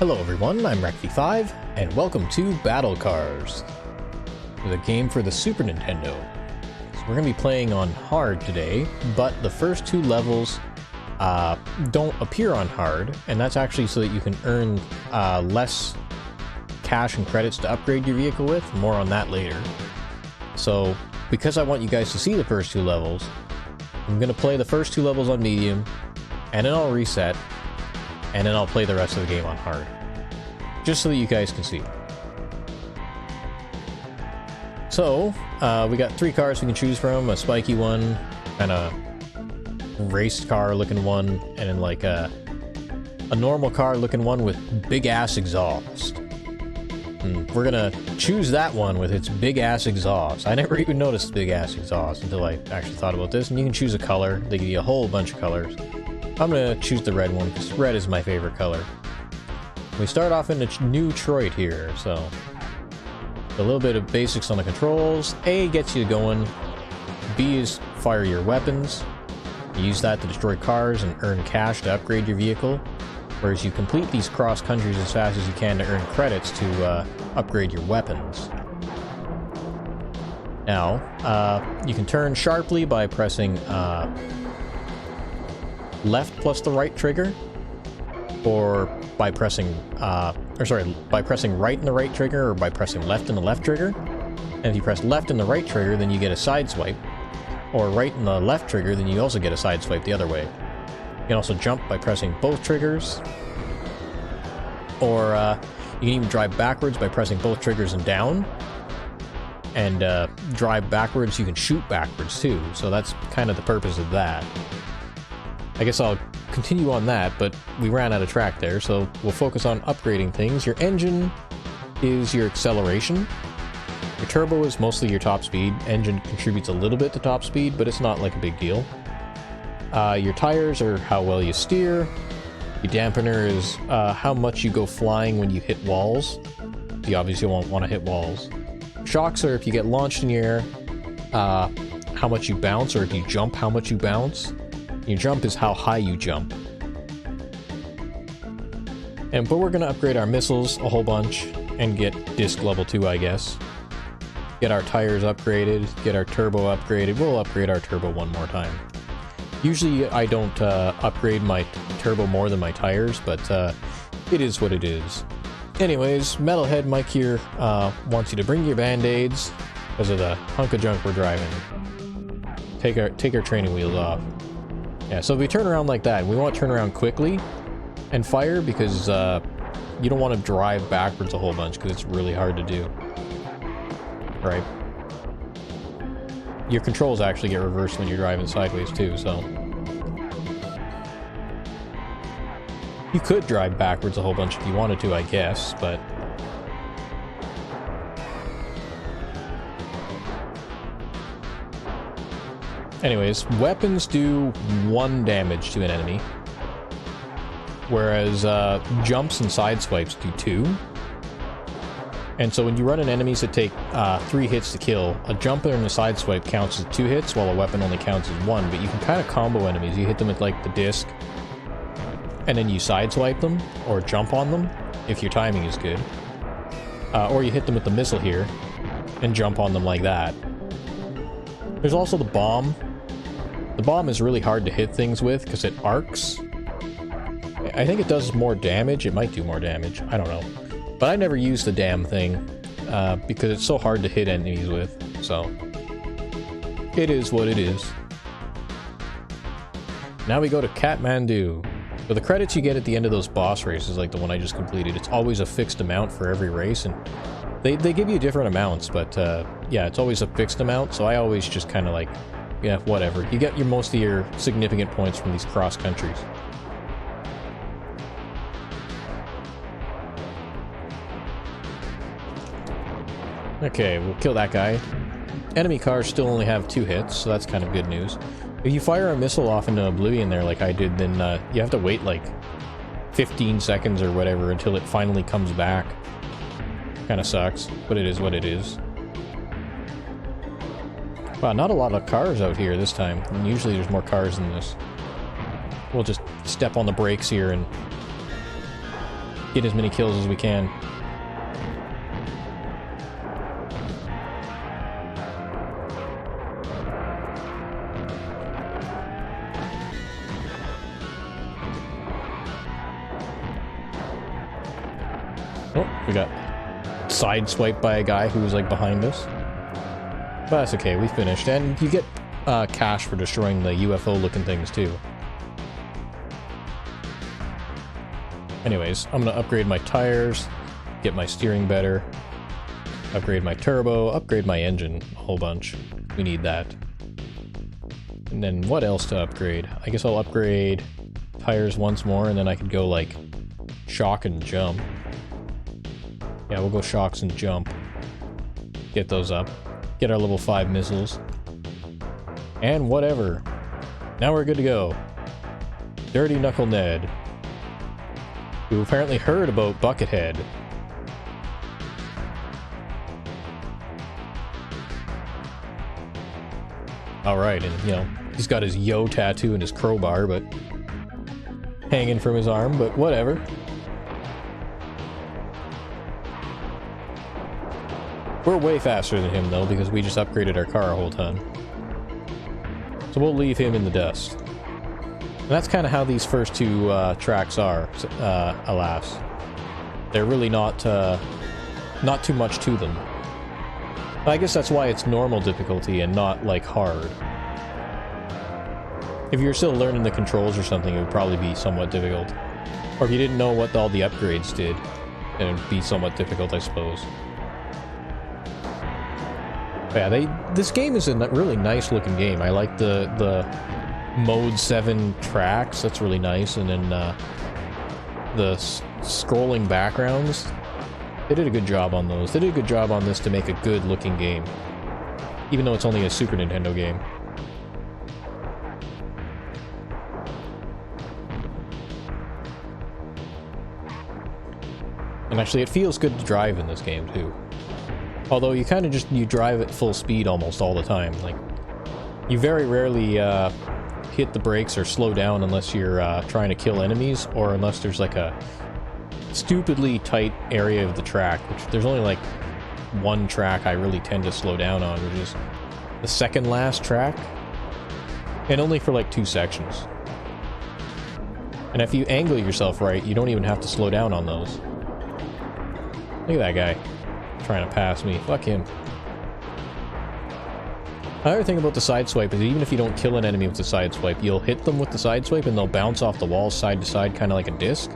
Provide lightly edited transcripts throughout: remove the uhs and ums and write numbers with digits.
Hello everyone, I'm Recv5, and welcome to Battle Cars, the game for the Super Nintendo. So we're going to be playing on hard today, but the first two levels don't appear on hard, and that's actually so that you can earn less cash and credits to upgrade your vehicle with. More on that later. So, because I want you guys to see the first two levels, I'm going to play the first two levels on medium, and then I'll reset, and then I'll play the rest of the game on hard. Just so that you guys can see. So, we got three cars we can choose from. A spiky one, kind of race car looking one, and then like a normal car looking one with big ass exhaust. And we're gonna choose that one with its big ass exhaust. I never even noticed big ass exhaust until I actually thought about this. And you can choose a color. They give you a whole bunch of colors. I'm gonna choose the red one because red is my favorite color. We start off in the new Detroit here, so a little bit of basics on the controls. A gets you going. B is fire your weapons. You use that to destroy cars and earn cash to upgrade your vehicle, whereas you complete these cross countries as fast as you can to earn credits to upgrade your weapons. Now, you can turn sharply by pressing left plus the right trigger, or by pressing by pressing right in the right trigger, or by pressing left in the left trigger. And if you press left in the right trigger, then you get a side swipe, or right in the left trigger, then you also get a side swipe the other way. You can also jump by pressing both triggers, or you can even drive backwards by pressing both triggers and down. And drive backwards, you can shoot backwards too, so that's kind of the purpose of that. I guess I'll continue on that, but we ran out of track there, so we'll focus on upgrading things. Your engine is your acceleration. Your turbo is mostly your top speed. Engine contributes a little bit to top speed, but it's not like a big deal. Your tires are how well you steer. Your dampener is how much you go flying when you hit walls. You obviously won't want to hit walls. Shocks are if you get launched in the air, how much you bounce, or if you jump, how much you bounce. Your jump is how high you jump. But we're going to upgrade our missiles a whole bunch and get disc level 2, I guess. Get our tires upgraded, get our turbo upgraded. We'll upgrade our turbo one more time. Usually I don't upgrade my turbo more than my tires, but it is what it is. Anyways, Metalhead Mike here wants you to bring your band-aids because of the hunk of junk we're driving. Take our training wheels off. Yeah, so if we turn around like that, we want to turn around quickly and fire because you don't want to drive backwards a whole bunch because it's really hard to do. Right? Your controls actually get reversed when you're driving sideways too, so... You could drive backwards a whole bunch if you wanted to, I guess, but... Anyways, weapons do 1 damage to an enemy, whereas jumps and side swipes do 2. And so when you run into enemies that take 3 hits to kill, a jump and a side swipe counts as 2 hits, while a weapon only counts as 1. But you can kind of combo enemies. You hit them with like the disc, and then you side swipe them, or jump on them, if your timing is good. Or you hit them with the missile here, and jump on them like that. There's also the bomb. The bomb is really hard to hit things with because it arcs. I think it does more damage. It might do more damage. I don't know. But I never used the damn thing because it's so hard to hit enemies with. So, it is what it is. Now we go to Kathmandu. For the credits you get at the end of those boss races, like the one I just completed, it's always a fixed amount for every race, and they give you different amounts, but yeah, it's always a fixed amount, so I always just kind of like, yeah, whatever. You get most of your significant points from these cross countries. Okay, we'll kill that guy. Enemy cars still only have 2 hits, so that's kind of good news. If you fire a missile off into oblivion there like I did, then you have to wait like 15 seconds or whatever until it finally comes back. Kind of sucks, but it is what it is. Wow, not a lot of cars out here this time. And usually there's more cars than this. We'll just step on the brakes here and get as many kills as we can. Oh, we got sideswiped by a guy who was like behind us. But that's okay, we finished. And you get cash for destroying the UFO looking things too. Anyways, I'm gonna upgrade my tires, get my steering better, upgrade my turbo, upgrade my engine a whole bunch. We need that. And then what else to upgrade? I guess I'll upgrade tires once more, and then I could go like shock and jump. Yeah, we'll go shocks and jump. Get those up. Get our level 5 missiles. And whatever. Now we're good to go. Dirty Knuckle Ned, who apparently heard about Buckethead. Alright, and you know, he's got his yo tattoo and his crowbar, but hanging from his arm, but whatever. We're way faster than him though, because we just upgraded our car a whole ton. So we'll leave him in the dust. And that's kind of how these first two tracks are, alas. They're really not too much to them. I guess that's why it's normal difficulty and not, like, hard. If you're still learning the controls or something, it would probably be somewhat difficult. Or if you didn't know what all the upgrades did, then it would be somewhat difficult, I suppose. But yeah, this game is a really nice looking game. I like the Mode 7 tracks, that's really nice, and then the scrolling backgrounds. They did a good job on those. They did a good job on this to make a good looking game, even though it's only a Super Nintendo game. And actually, it feels good to drive in this game too. Although you kind of you drive at full speed almost all the time. Like, you very rarely hit the brakes or slow down unless you're trying to kill enemies, or unless there's like a stupidly tight area of the track, which there's only like one track I really tend to slow down on, which is the second last track, and only for like 2 sections. And if you angle yourself right, you don't even have to slow down on those. Look at that guy trying to pass me. Fuck him. Another thing about the sideswipe is even if you don't kill an enemy with the sideswipe, you'll hit them with the sideswipe and they'll bounce off the walls side to side, kind of like a disc.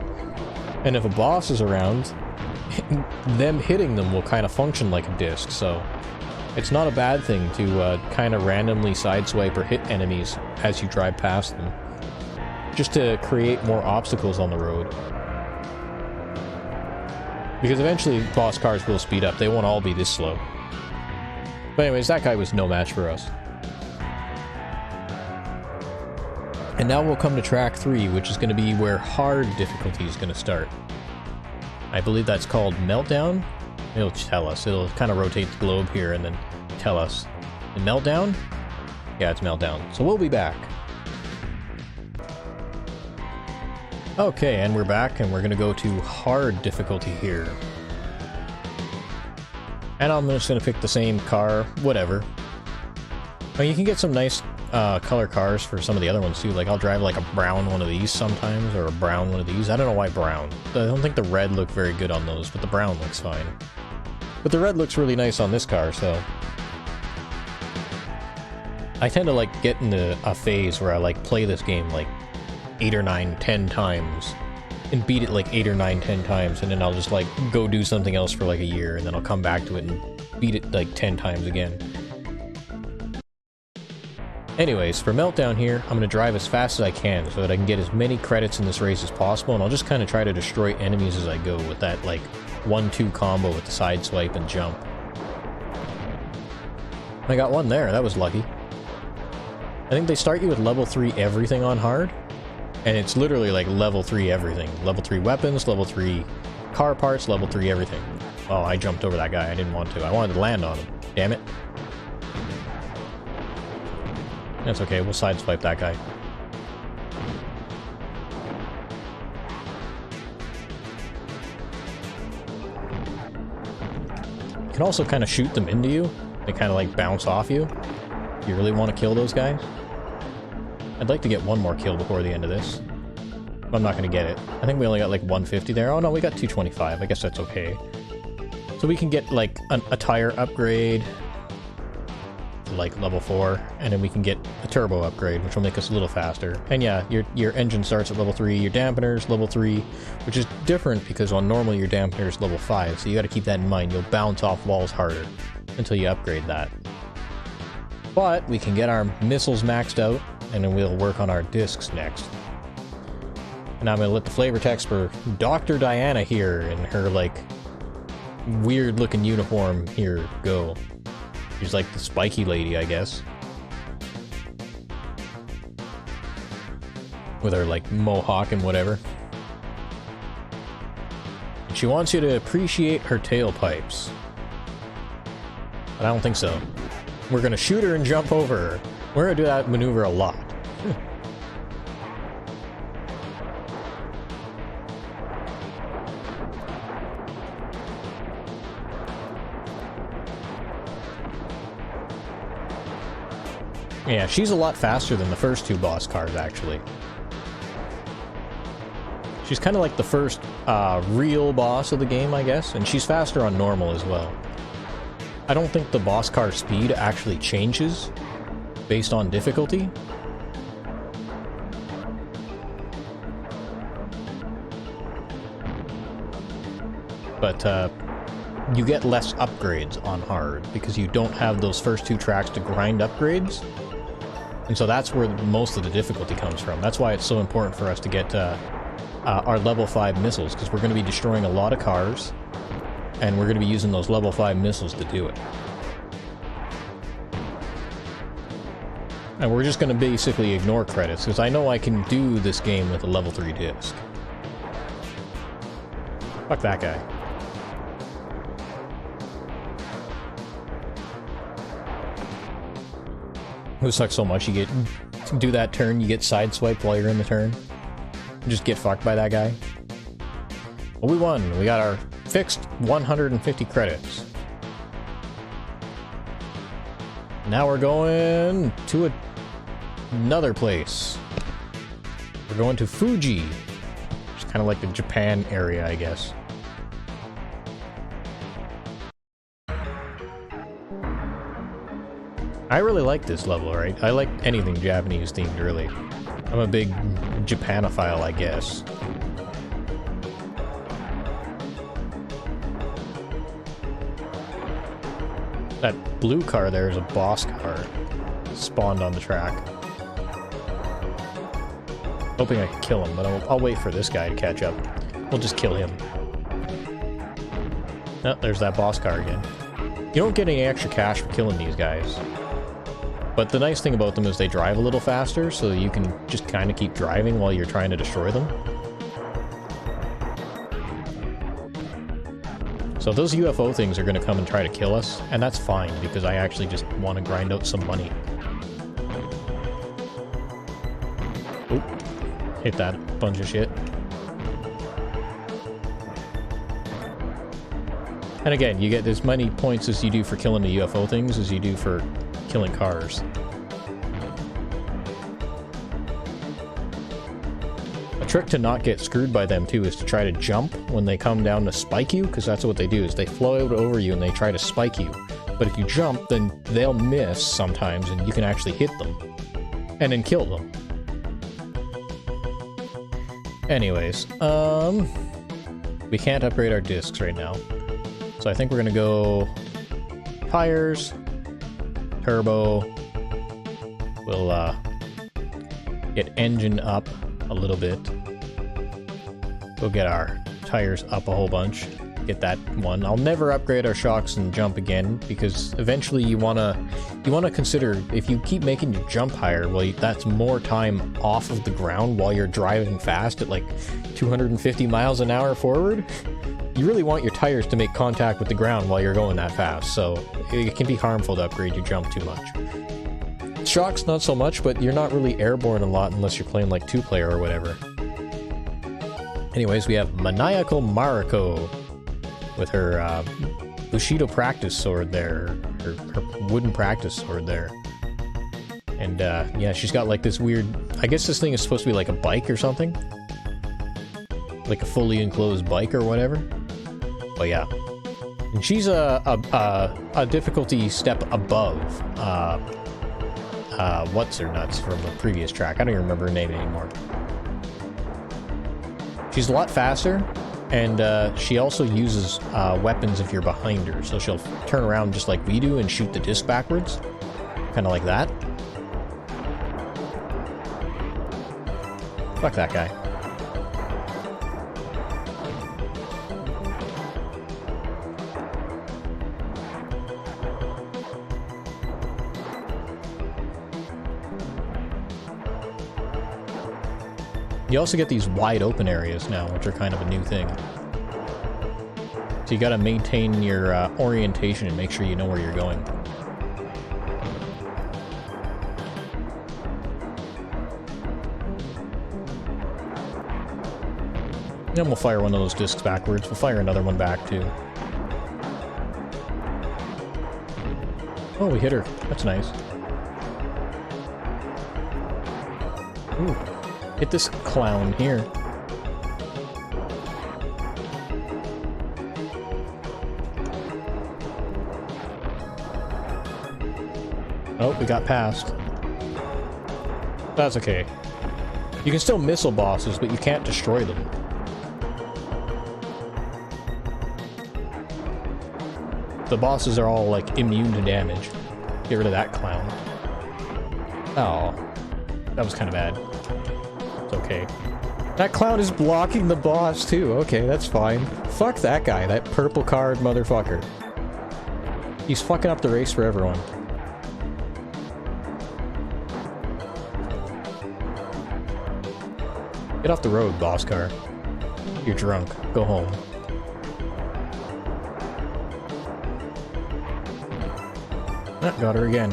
And if a boss is around, them hitting them will kind of function like a disc, so it's not a bad thing to kind of randomly sideswipe or hit enemies as you drive past them, just to create more obstacles on the road. Because eventually boss cars will speed up, they won't all be this slow. But anyways, that guy was no match for us. And now we'll come to track 3, which is going to be where hard difficulty is going to start. I believe that's called Meltdown. It'll tell us. It'll kind of rotate the globe here and then tell us. And Meltdown? Yeah, it's Meltdown. So we'll be back. Okay, and we're back, and we're going to go to hard difficulty here. And I'm just going to pick the same car, whatever. I mean, you can get some nice color cars for some of the other ones too. Like, I'll drive like a brown one of these sometimes, or a brown one of these. I don't know why brown. I don't think the red looked very good on those, but the brown looks fine. But the red looks really nice on this car, so... I tend to like get into a phase where I like play this game like 8 or 9, 10 times. And beat it like 8 or 9, 10 times, and then I'll just like go do something else for like a year, and then I'll come back to it and beat it like 10 times again. Anyways, for Meltdown here, I'm going to drive as fast as I can so that I can get as many credits in this race as possible, and I'll just kind of try to destroy enemies as I go with that like 1-2 combo with the side swipe and jump. I got one there, that was lucky. I think they start you with level 3 everything on hard. And it's literally like level 3 everything. Level 3 weapons, level 3 car parts, level 3 everything. Oh, I jumped over that guy. I didn't want to. I wanted to land on him. Damn it. That's okay. We'll sideswipe that guy. can also kind of shoot them into you. They kind of like bounce off you. If you really want to kill those guys. I'd like to get one more kill before the end of this. But I'm not going to get it. I think we only got like 150 there. Oh no, we got 225. I guess that's okay. So we can get like a tire upgrade to like level 4, and then we can get a turbo upgrade, which will make us a little faster. And yeah, your engine starts at level 3, your dampener's level 3, which is different because on normal your dampener's level 5, so you got to keep that in mind. You'll bounce off walls harder until you upgrade that. But we can get our missiles maxed out, and then we'll work on our discs next. And I'm going to let the flavor text for Dr. Diana here in her like weird looking uniform here go. She's like the spiky lady, I guess. With her like mohawk and whatever. And she wants you to appreciate her tailpipes. But I don't think so. We're gonna shoot her and jump over her. We're gonna do that maneuver a lot. Yeah, she's a lot faster than the first 2 boss cars, actually. She's kind of like the first real boss of the game, I guess, and she's faster on normal as well. I don't think the boss car speed actually changes based on difficulty. But you get less upgrades on hard because you don't have those first 2 tracks to grind upgrades. And so that's where most of the difficulty comes from. That's why it's so important for us to get our level 5 missiles, because we're going to be destroying a lot of cars, and we're going to be using those level 5 missiles to do it. And we're just going to basically ignore credits, because I know I can do this game with a level 3 disc. Fuck that guy. It sucks so much. You get do that turn, you get sideswiped while you're in the turn. You just get fucked by that guy. Well, we won. We got our fixed 150 credits. Now we're going to another place. We're going to Fuji. It's kind of like the Japan area, I guess. I really like this level, right? I like anything Japanese themed, really. I'm a big Japanophile, I guess. That blue car there is a boss car. Spawned on the track. Hoping I can kill him, but I'll wait for this guy to catch up. We'll just kill him. Oh, there's that boss car again. You don't get any extra cash for killing these guys. But the nice thing about them is they drive a little faster, so you can just kind of keep driving while you're trying to destroy them. So those UFO things are going to come and try to kill us, and that's fine, because I actually just want to grind out some money. Oop. Hit that bunch of shit. And again, you get as many points as you do for killing the UFO things as you do for killing cars. A trick to not get screwed by them too is to try to jump when they come down to spike you, because that's what they do, is they float over you and they try to spike you. But if you jump, then they'll miss sometimes and you can actually hit them and then kill them. Anyways, we can't upgrade our discs right now. So I think we're gonna go tires, turbo. We'll get engine up a little bit. We'll get our tires up a whole bunch. Get that one. I'll never upgrade our shocks and jump again, because eventually you wanna consider, if you keep making your jump higher, well, that's more time off of the ground while you're driving fast at like 250 miles an hour forward. You really want your tires to make contact with the ground while you're going that fast, so it can be harmful to upgrade your jump too much. Shocks, not so much, but you're not really airborne a lot unless you're playing like 2-player or whatever. Anyways, we have Maniacal Mariko with her Bushido practice sword there, or her wooden practice sword there. And yeah, she's got like this weird, I guess this thing is supposed to be like a bike or something. Like a fully enclosed bike or whatever. But yeah. And she's a difficulty step above what's her nuts from the previous track. I don't even remember her name anymore. She's a lot faster, and she also uses weapons if you're behind her. So she'll turn around just like we do and shoot the disc backwards. Kind of like that. Fuck that guy. You also get these wide open areas now, which are kind of a new thing. So you gotta maintain your orientation and make sure you know where you're going. Then we'll fire one of those discs backwards. We'll fire another one back, too. Oh, we hit her. That's nice. Ooh. Hit this clown here. Oh, we got past. That's okay. You can still missile bosses, but you can't destroy them. The bosses are all, like, immune to damage. Get rid of that clown. Oh. That was kind of bad. It's okay. That clown is blocking the boss, too. Okay, that's fine. Fuck that guy, that purple card motherfucker. He's fucking up the race for everyone. Get off the road, boss car. You're drunk. Go home. Ah, got her again.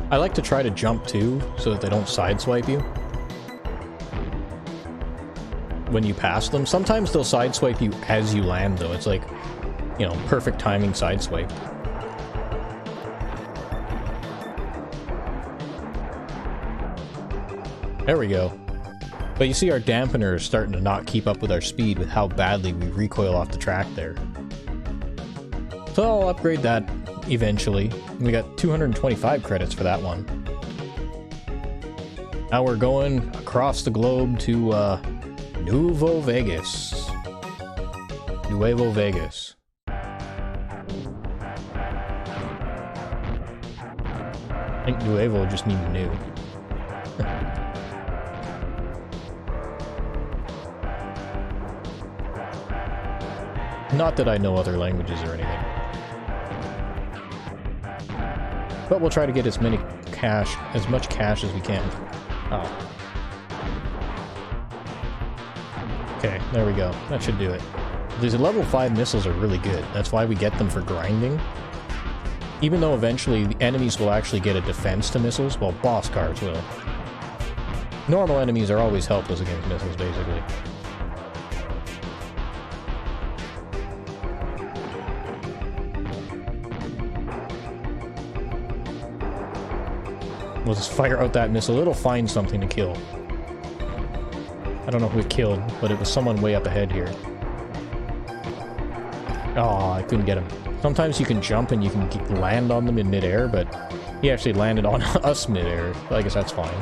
I like to try to jump too, so that they don't sideswipe you. When you pass them. Sometimes they'll sideswipe you as you land, though. It's like, you know, perfect timing sideswipe. There we go. But you see our dampener is starting to not keep up with our speed with how badly we recoil off the track there. So I'll upgrade that eventually. We got 225 credits for that one. Now we're going across the globe to Nuevo Vegas. Nuevo Vegas. I think Nuevo just means new. Not that I know other languages or anything. But we'll try to get as much cash as we can. Oh. Okay, there we go. That should do it. These level 5 missiles are really good. That's why we get them for grinding. Even though eventually the enemies will actually get a defense to missiles, well, boss cars will. Normal enemies are always helpless against missiles, basically. We'll just fire out that missile. It'll find something to kill. I don't know who it killed, but it was someone way up ahead here. Oh, I couldn't get him. Sometimes you can jump and you can land on them in midair, but he actually landed on us midair. I guess that's fine.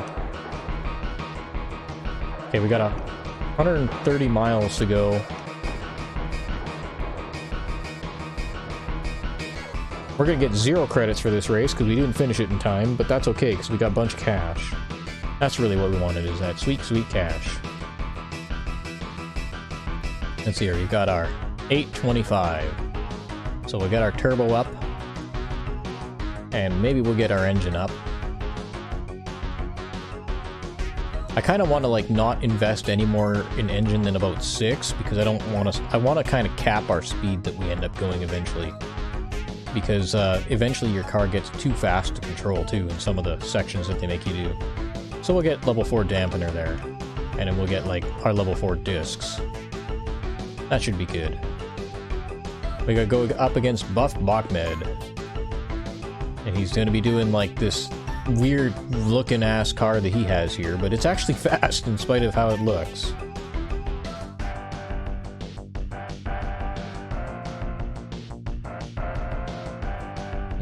Okay, we got 130 miles to go. We're gonna get 0 credits for this race because we didn't finish it in time, but that's okay because we got a bunch of cash. That's really what we wanted, is that sweet, sweet cash. Let's see here, we got our 825. So we'll get our turbo up. And maybe we'll get our engine up. I kind of want to like not invest any more in engine than about 6 because I don't want to. I want to kind of cap our speed that we end up going eventually. Because eventually your car gets too fast to control too in some of the sections that they make you do. So we'll get level 4 dampener there. and then we'll get like our level 4 discs. That should be good. We gotta go up against Buff Bachmed. And he's gonna be doing like this weird looking ass car that he has here, but it's actually fast in spite of how it looks.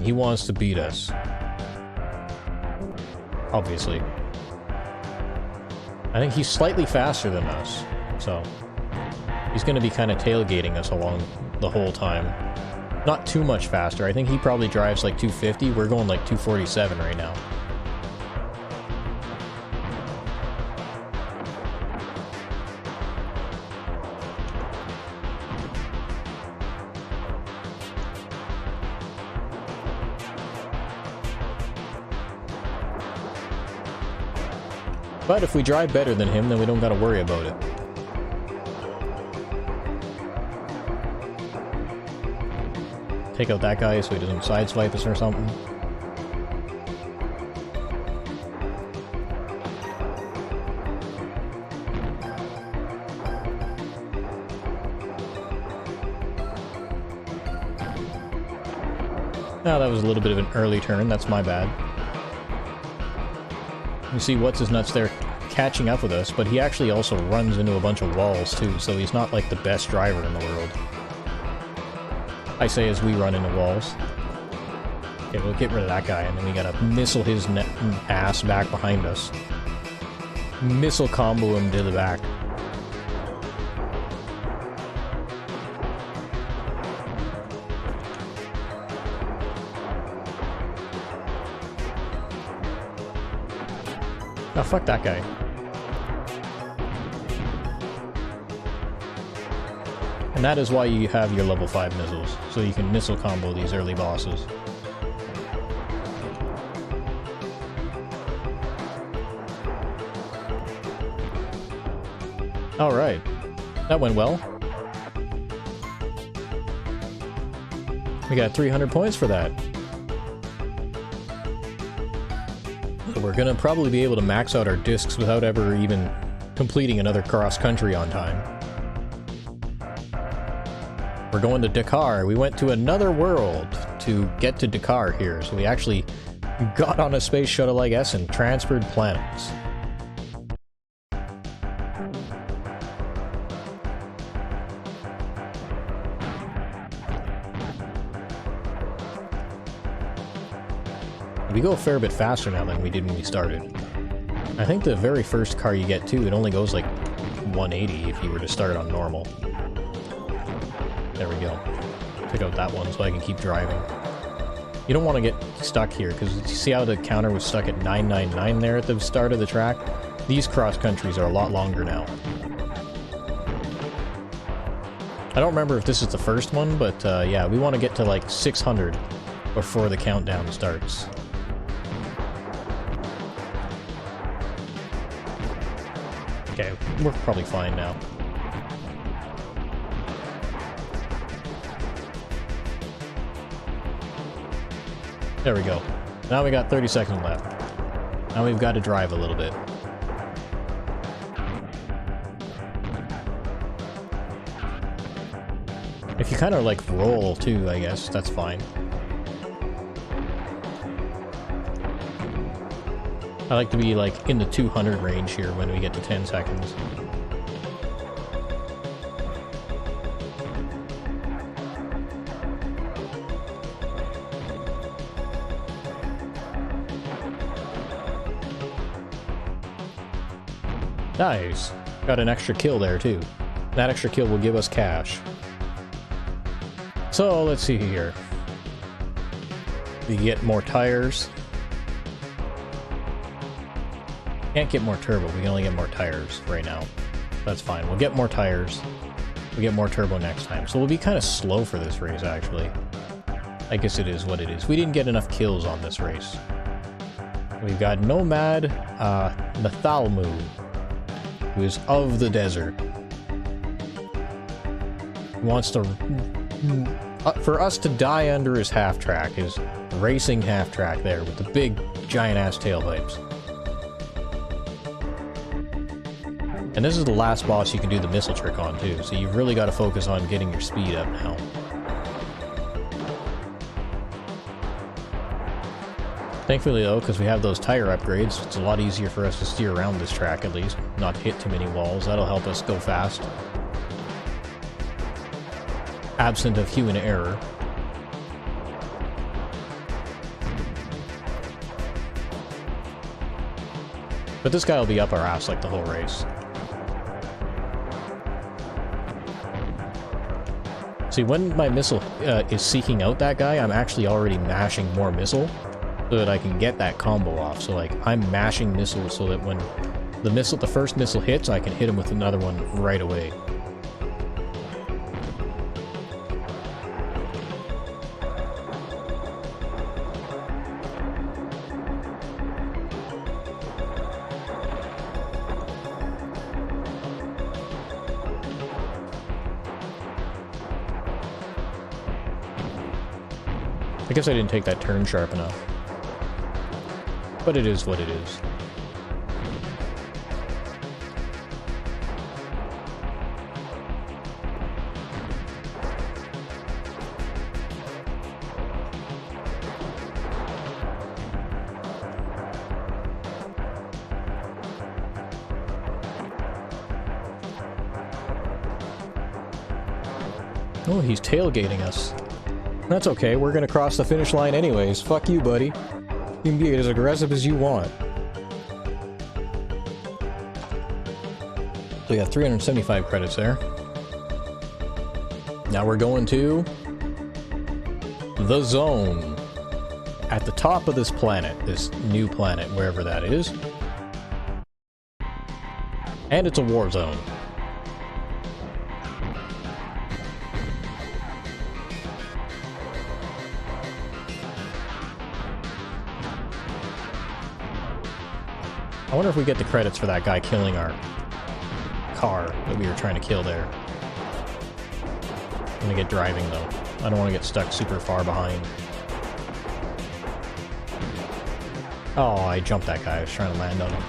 He wants to beat us. Obviously. I think he's slightly faster than us, so he's going to be kind of tailgating us along the whole time. Not too much faster. I think he probably drives like 250. We're going like 247 right now. But if we drive better than him, then we don't gotta worry about it. Take out that guy so he doesn't sideswipe us or something. Now that was a little bit of an early turn, that's my bad. You see what's-his-nuts there catching up with us, but he actually also runs into a bunch of walls too, so he's not like the best driver in the world. I say as we run into walls. Okay, we'll get rid of that guy, and then we gotta missile his ass back behind us. Missile combo him to the back. Oh, fuck that guy. And that is why you have your level 5 missiles, so you can missile combo these early bosses. Alright. That went well. We got 300 points for that. We're gonna probably be able to max out our discs without ever even completing another cross-country on time. We're going to Dakar. We went to another world to get to Dakar here, so we actually got on a space shuttle, I guess, and transferred planets. We go a fair bit faster now than we did when we started. I think the very first car you get to, it only goes like 180 if you were to start on normal. There we go. Pick out that one so I can keep driving. You don't want to get stuck here, because you see how the counter was stuck at 999 there at the start of the track? These cross countries are a lot longer now. I don't remember if this is the first one, but yeah, we want to get to like 600 before the countdown starts. Okay, we're probably fine now. There we go. Now we got 30 seconds left. Now we've got to drive a little bit. If you kind of like roll too, I guess, that's fine. I like to be like in the 200 range here when we get to 10 seconds. Nice. Got an extra kill there too. That extra kill will give us cash. So let's see here. We get more tires. Can't get more turbo, we can only get more tires right now. That's fine, we'll get more tires. We'll get more turbo next time. So we'll be kind of slow for this race, actually. I guess it is what it is. We didn't get enough kills on this race. We've got Nomad Nathalmu, who is of the desert. He wants to... for us to die under his half-track, his racing half-track there, with the big, giant-ass tailpipes. And this is the last boss you can do the missile trick on too, so you've really got to focus on getting your speed up now. Thankfully though, because we have those tire upgrades, it's a lot easier for us to steer around this track at least, not hit too many walls. That'll help us go fast. Absent of human error. But this guy will be up our ass like the whole race. See, when my missile is seeking out that guy, I'm actually already mashing more missile so that I can get that combo off. So like, I'm mashing missiles so that when the first missile hits, I can hit him with another one right away. I guess I didn't take that turn sharp enough. But it is what it is. Oh, he's tailgating us. That's okay, we're gonna cross the finish line anyways. Fuck you, buddy. You can be as aggressive as you want. So we got 375 credits there. Now we're going to the zone. At the top of this planet, this new planet, wherever that is. And it's a war zone. I wonder if we get the credits for that guy killing our car that we were trying to kill there. I'm gonna get driving though. I don't want to get stuck super far behind. Oh, I jumped that guy. I was trying to land on him.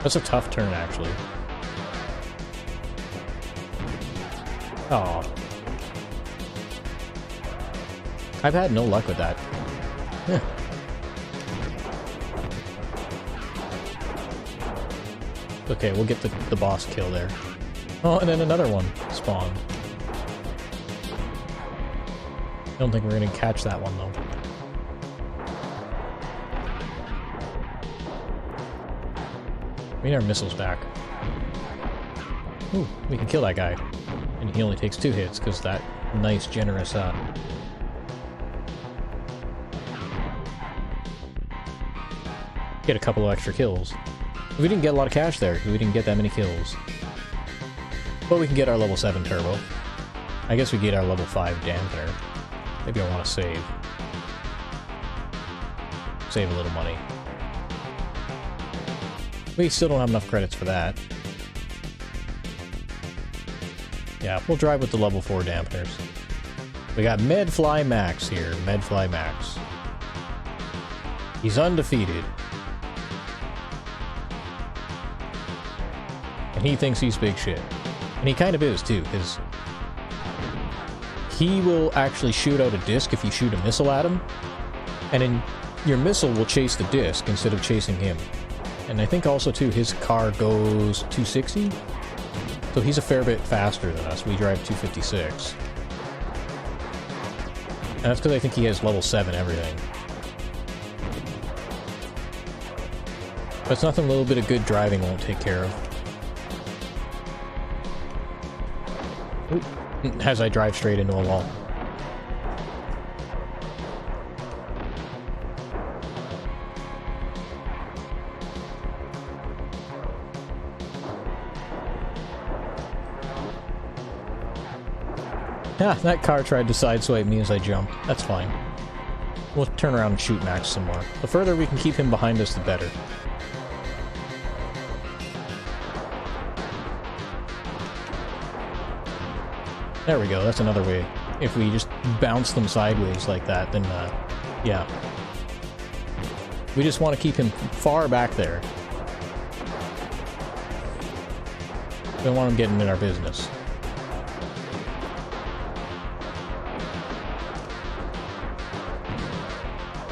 That's a tough turn, actually. Oh. I've had no luck with that. Yeah. Okay, we'll get the boss kill there. Oh, and then another one spawned. I don't think we're gonna catch that one, though. We need our missiles back. Ooh, we can kill that guy. And he only takes 2 hits, because that nice, generous, get a couple of extra kills. We didn't get a lot of cash there, we didn't get that many kills. But we can get our level 7 turbo. I guess we get our level 5 dampener. Maybe I want to save. Save a little money. We still don't have enough credits for that. Yeah, we'll drive with the level 4 dampeners. We got Medfly Max here. Medfly Max. He's undefeated. And he thinks he's big shit. And he kind of is, too, because he will actually shoot out a disc if you shoot a missile at him. And then your missile will chase the disc instead of chasing him. And I think also, too, his car goes 260. So he's a fair bit faster than us. We drive 256. And that's because I think he has level 7 everything. But it's nothing a little bit of good driving won't take care of. Oop. As I drive straight into a wall. Ah, that car tried to sideswipe me as I jumped. That's fine. We'll turn around and shoot Max some more. The further we can keep him behind us, the better. There we go, that's another way. If we just bounce them sideways like that, then, yeah. We just want to keep him far back there. We don't want him getting in our business.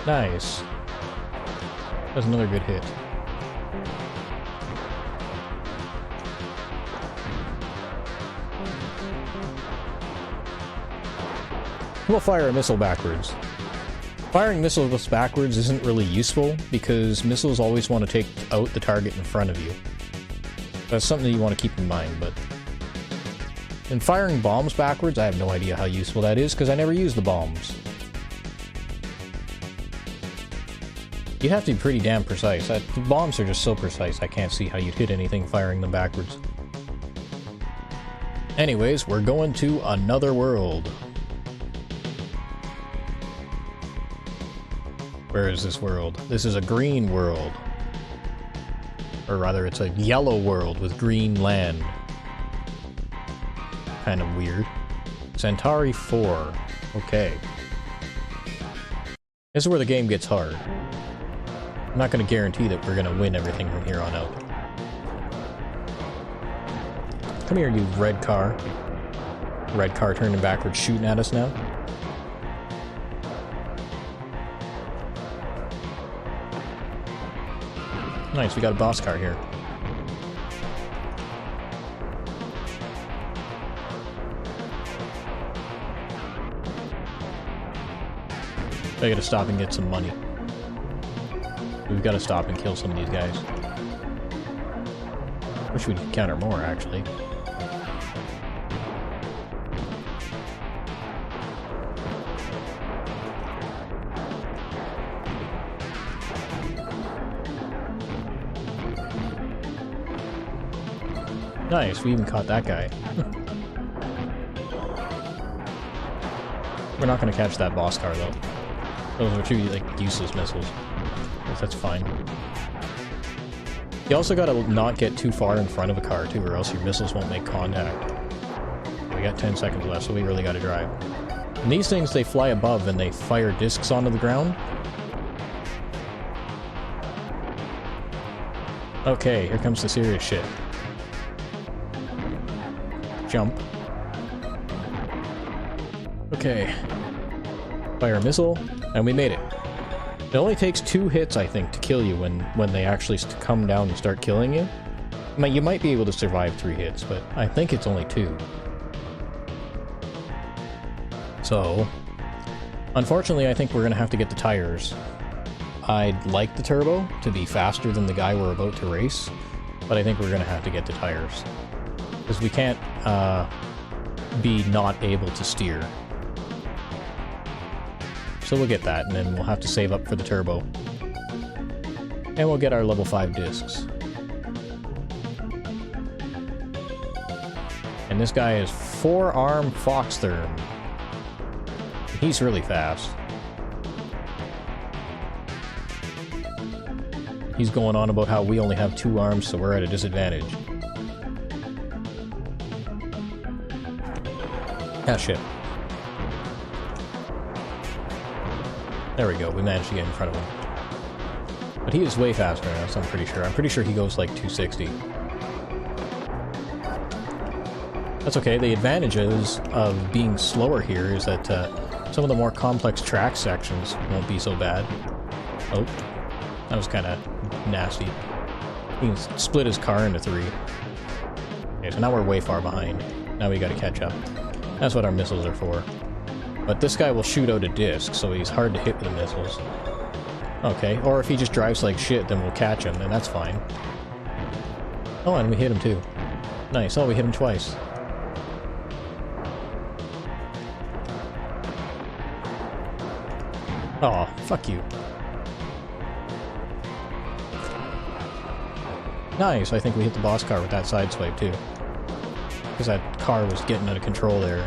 Nice. That's another good hit. We'll fire a missile backwards. Firing missiles backwards isn't really useful because missiles always want to take out the target in front of you. That's something you want to keep in mind, but... And firing bombs backwards, I have no idea how useful that is because I never use the bombs. You have to be pretty damn precise. The bombs are just so precise, I can't see how you'd hit anything firing them backwards. Anyways, we're going to another world. Where is this world? This is a green world. Or rather, it's a yellow world with green land. Kind of weird. Centauri 4. Okay. This is where the game gets hard. I'm not going to guarantee that we're going to win everything from here on out. Come here, you red car. Red car turning backwards, shooting at us now. Nice, we got a boss car here. I gotta stop and get some money. We've gotta stop and kill some of these guys. Wish we'd counter more, actually. Nice, we even caught that guy. We're not gonna catch that boss car, though. Those are two, like, useless missiles. That's fine. You also gotta not get too far in front of a car, too, or else your missiles won't make contact. We got 10 seconds left, so we really gotta drive. And these things, they fly above and they fire discs onto the ground. Okay, here comes the serious shit. Jump. Okay. Fire a missile, and we made it. It only takes 2 hits, I think, to kill you when they actually come down and start killing you. You might be able to survive 3 hits, but I think it's only 2. So, unfortunately, I think we're gonna have to get the tires. I'd like the turbo to be faster than the guy we're about to race, but I think we're gonna have to get the tires. Because we can't be not able to steer. So we'll get that, and then we'll have to save up for the turbo. And we'll get our level 5 discs. And this guy is 4-arm Foxtherm. He's really fast. He's going on about how we only have 2 arms, so we're at a disadvantage. Ah, shit. There we go, we managed to get in front of him. But he is way faster than us, I'm pretty sure. I'm pretty sure he goes like 260. That's okay, the advantages of being slower here is that some of the more complex track sections won't be so bad. Oh, that was kind of nasty. He can split his car into 3. Okay, so now we're way far behind. Now we gotta catch up. That's what our missiles are for. But this guy will shoot out a disc, so he's hard to hit with the missiles. Okay, or if he just drives like shit, then we'll catch him, and that's fine. Oh, and we hit him too. Nice. Oh, we hit him twice. Oh, fuck you. Nice, I think we hit the boss car with that sideswipe too. Because that car was getting out of control there.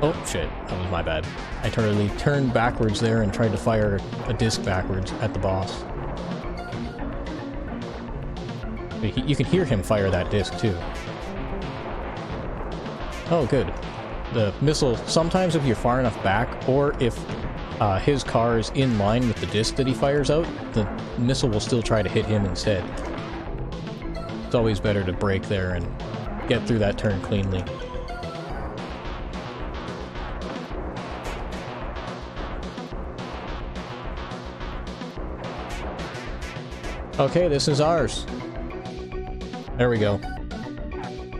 Oh, shit. That was my bad. I totally turned backwards there and tried to fire a disc backwards at the boss. But you can hear him fire that disc too. Oh, good. The missile, sometimes if you're far enough back, or if his car is in line with the disc that he fires out, the missile will still try to hit him instead. It's always better to brake there and get through that turn cleanly. Okay, this is ours. There we go.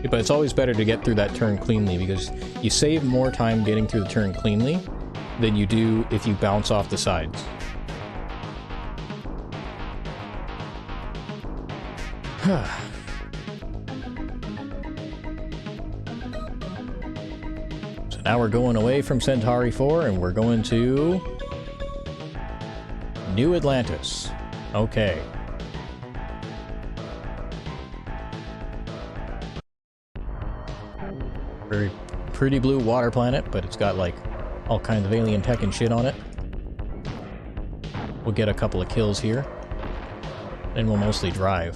But it's always better to get through that turn cleanly, because you save more time getting through the turn cleanly than you do if you bounce off the sides. So now we're going away from Centauri 4 and we're going to New Atlantis. Okay. Very pretty blue water planet, but it's got like all kinds of alien tech and shit on it. We'll get a couple of kills here. Then we'll mostly drive.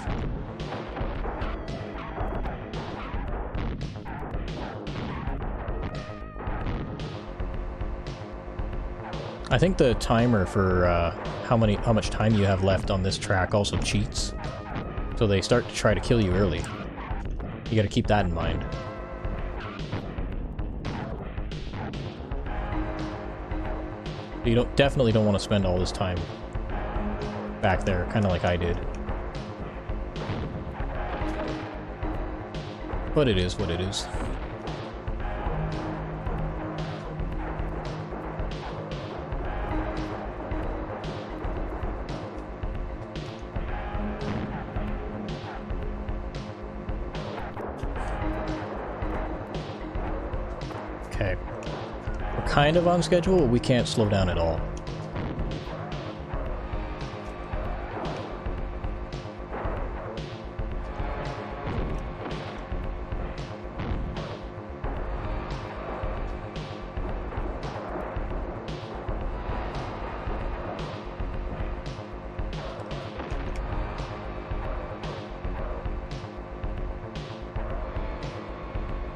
I think the timer for how much time you have left on this track also cheats. So they start to try to kill you early. You gotta keep that in mind. You definitely don't want to spend all this time back there, kind of like I did. But it is what it is. Okay. We're kind of on schedule, but we can't slow down at all.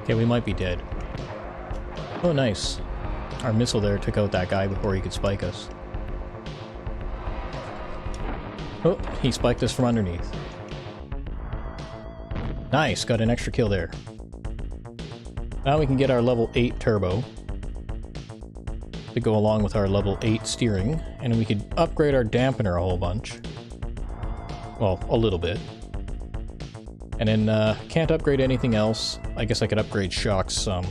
Okay, we might be dead. Oh, nice. Our missile there took out that guy before he could spike us. Oh, he spiked us from underneath. Nice, got an extra kill there. Now we can get our level 8 turbo to go along with our level 8 steering, and we could upgrade our dampener a whole bunch. Well, a little bit. And then, can't upgrade anything else. I guess I could upgrade shocks some.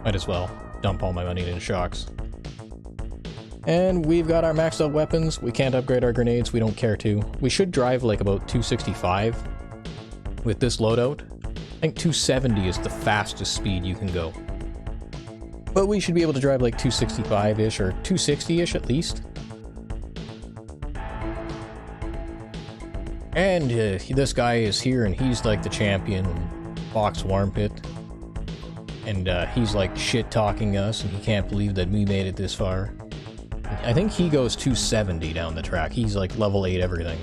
Might as well dump all my money into shocks. And we've got our maxed out weapons. We can't upgrade our grenades, we don't care to. We should drive like about 265 with this loadout. I think 270 is the fastest speed you can go. But we should be able to drive like 265-ish or 260-ish at least. And this guy is here and he's like the champion, Fox Warmpit. And he's like shit-talking us and he can't believe that we made it this far. I think he goes 270 down the track. He's like level 8 everything.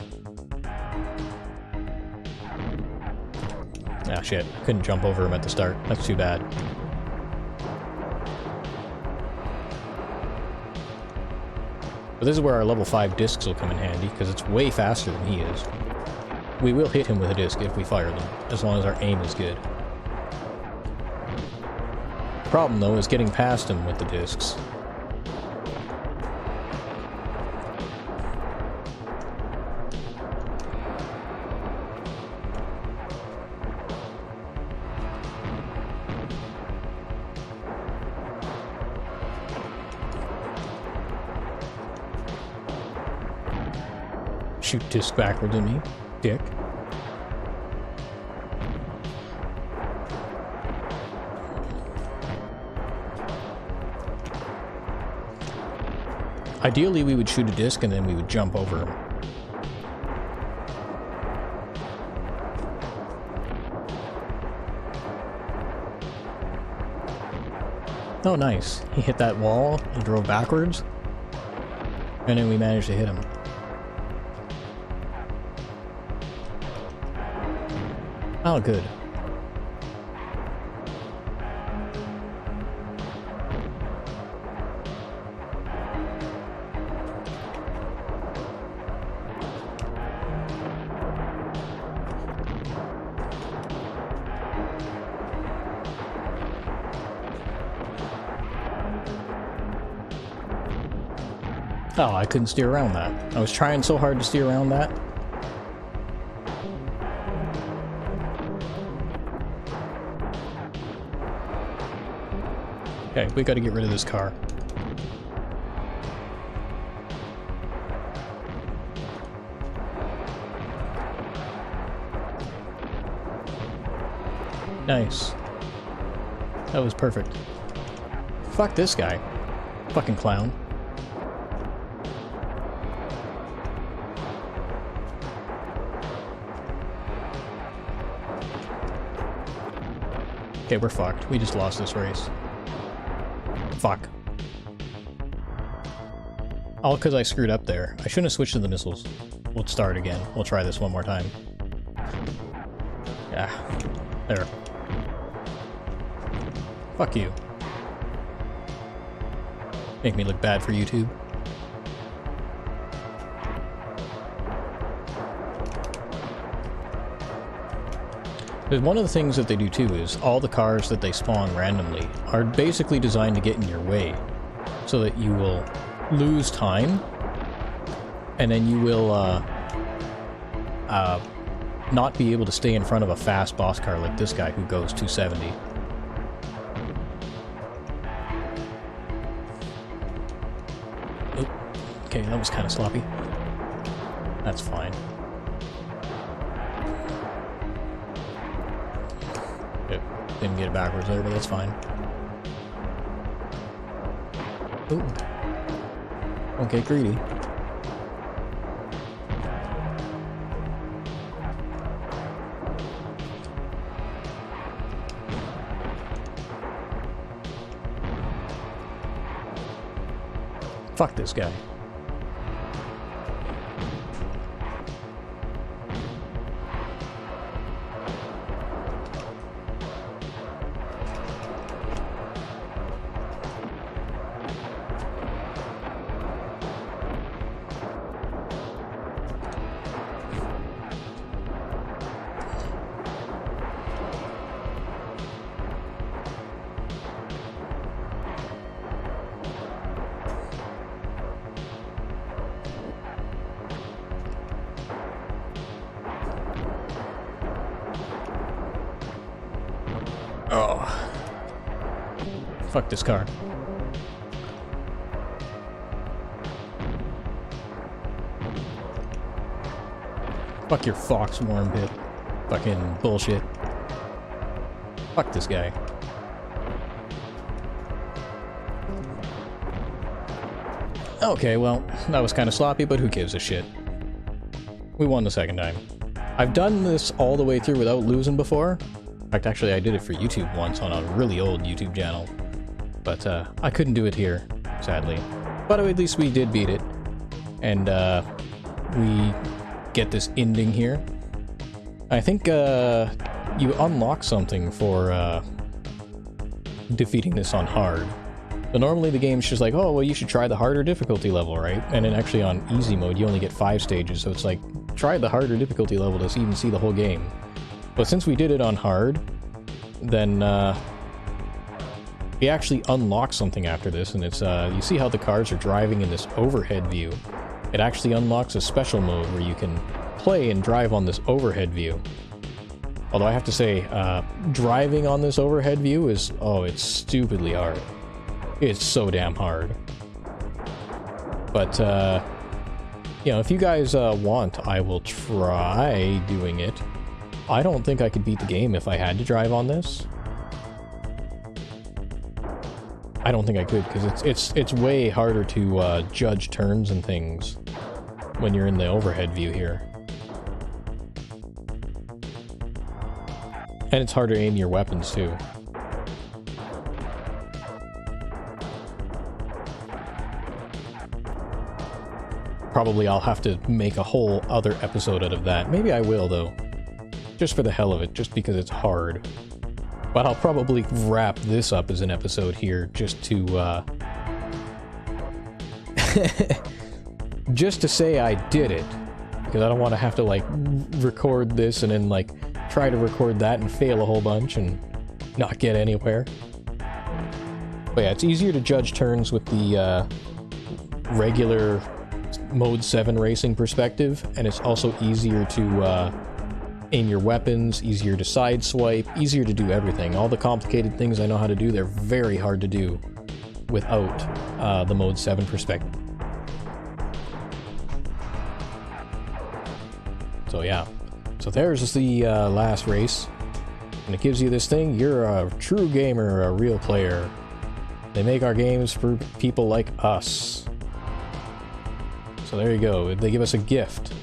Ah shit, couldn't jump over him at the start. That's too bad. But this is where our level 5 discs will come in handy, because it's way faster than he is. We will hit him with a disc if we fire them, as long as our aim is good. The problem, though, is getting past him with the discs. Shoot disc backwards at me, dick. Ideally, we would shoot a disc and then we would jump over him. Oh, nice. He hit that wall and drove backwards. And then we managed to hit him. Oh, good. Oh, I couldn't steer around that. I was trying so hard to steer around that. Okay, we gotta get rid of this car. Nice. That was perfect. Fuck this guy. Fucking clown. Okay, we're fucked. We just lost this race. Fuck. All because I screwed up there. I shouldn't have switched to the missiles. We'll start again. We'll try this one more time. Yeah. There. Fuck you. Make me look bad for YouTube. But one of the things that they do too is all the cars that they spawn randomly are basically designed to get in your way so that you will lose time and then you will not be able to stay in front of a fast boss car like this guy who goes 270. Okay, that was kind of sloppy. That's fine. Yep, didn't get it backwards there, but that's fine. Ooh. Don't get greedy. Fuck this guy. Oh. Fuck this car. Fuck your fox warm pit. Fucking bullshit. Fuck this guy. Okay, well, that was kind of sloppy, but who gives a shit? We won the second time. I've done this all the way through without losing before. In fact, actually, I did it for YouTube once on a really old YouTube channel. But I couldn't do it here, sadly. But at least we did beat it. And we get this ending here. I think you unlock something for defeating this on hard. But normally the game's just like, oh, well, you should try the harder difficulty level, right? And then actually on easy mode, you only get 5 stages. So it's like, try the harder difficulty level to even see the whole game. But since we did it on hard, then we actually unlock something after this, and it's, you see how the cars are driving in this overhead view. It actually unlocks a special mode where you can play and drive on this overhead view. Although I have to say, driving on this overhead view is, oh, it's stupidly hard. It's so damn hard. But, you know, if you guys want, I will try doing it. I don't think I could beat the game if I had to drive on this. I don't think I could, because it's way harder to judge turns and things when you're in the overhead view here. And it's harder to aim your weapons too. Probably I'll have to make a whole other episode out of that. Maybe I will, though. Just for the hell of it, just because it's hard. But I'll probably wrap this up as an episode here, just to, just to say I did it. Because I don't want to have to, like, record this and then, like, try to record that and fail a whole bunch and not get anywhere. But yeah, it's easier to judge turns with the regular Mode 7 racing perspective, and it's also easier to aim your weapons, easier to sideswipe, easier to do everything. All the complicated things I know how to do, they're very hard to do without the Mode 7 perspective. So yeah, so there's the last race, and it gives you this thing. You're a true gamer, a real player. They make our games for people like us. So there you go, they give us a gift.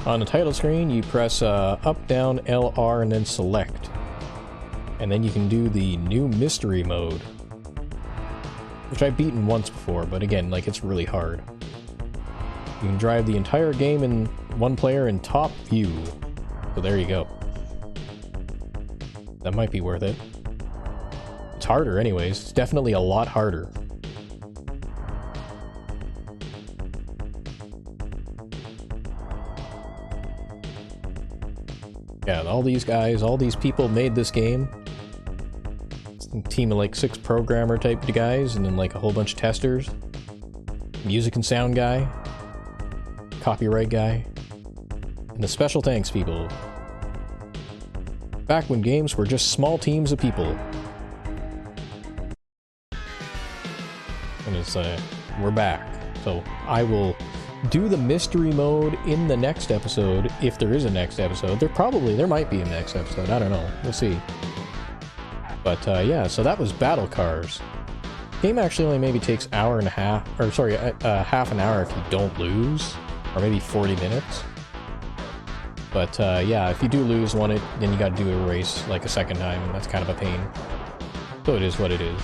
On the title screen, you press up, down, L, R, and then select. And then you can do the new mystery mode, which I've beaten once before, but again, like, it's really hard. You can drive the entire game in one player in top view. So there you go. That might be worth it. It's harder anyways. It's definitely a lot harder. Yeah, all these guys, all these people made this game. It's a team of like 6 programmer type guys, and then like a whole bunch of testers. Music and sound guy. Copyright guy. And the special thanks people. Back when games were just small teams of people. And it's we're back. So I will do the mystery mode in the next episode, if there is a next episode. There might be a next episode, I don't know, we'll see. But yeah, so that was Battle Cars. Game actually only maybe takes hour and a half, or sorry, half an hour if you don't lose, or maybe 40 minutes. But yeah, if you do lose one, then you gotta do a race like a second time, and that's kind of a pain. So it is what it is.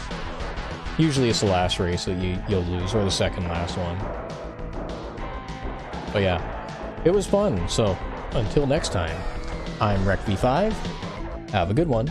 Usually it's the last race that you'll lose, or the second last one. But yeah, it was fun. So until next time, I'm Recv5. Have a good one.